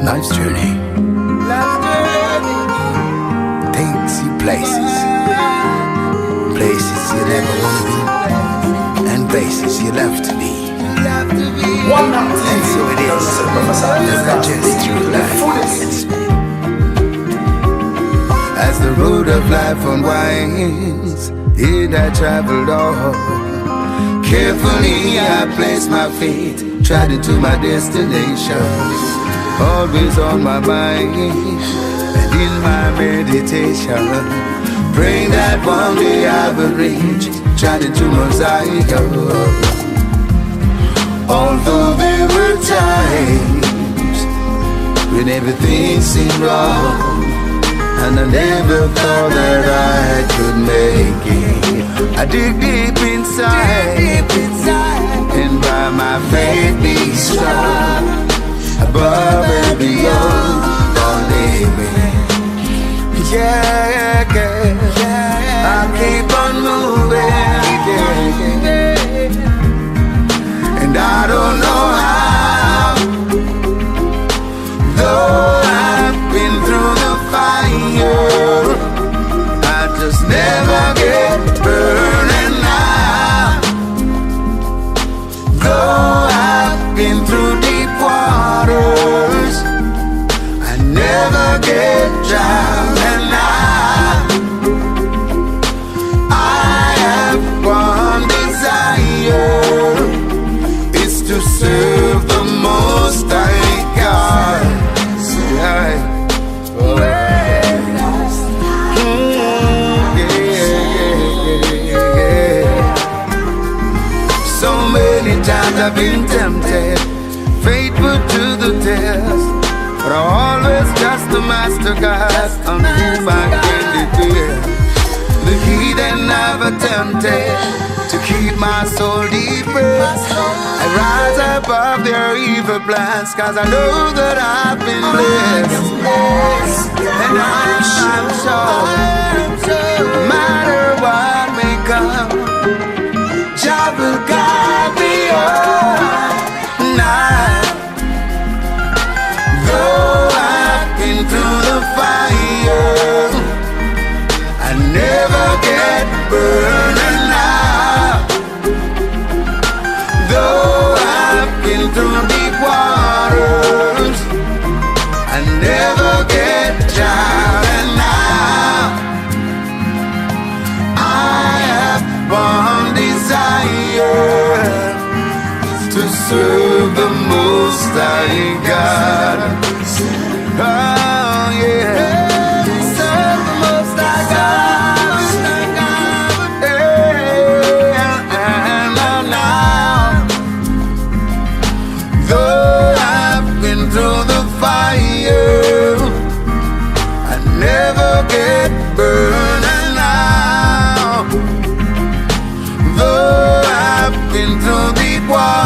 Life's journey takes you places you never want to be, and places you love to be. And so it is, just through life. As the road of life unwinds, in I traveled on. Carefully I placed my feet, treading to my destination. Always on my mind, and in my meditation, praying that one day I will reach, treading to Messiah. Although there were times when everything seemed wrong, and I never thought that I could make it, I dig deep inside, and by my faith be strong, above and beyond, believe me. Yeah, I keep on moving, and I don't know how, though I've been through the fire, I just never get burning now. Though I've been through deep waters, I never get drowning now. I have one desire, is to serve the Most High God. So many times I've been tempted, faithful to the test, but I always trust the Master God on whom I can depend. The heathen never tempted to keep my soul depressed. I rise above their evil plans, cause I know that I've been blessed. And I'm sure, no matter what may come, Jah will guide me on now. Though I've been through the fire, I never get burning now. Though I've been through deep waters, I never get drowning now. I have one desire, to serve the Most High God. Oh yeah, serve the Most High God. And now, though I've been through the fire, I never get burning now. Though I've been through deep water,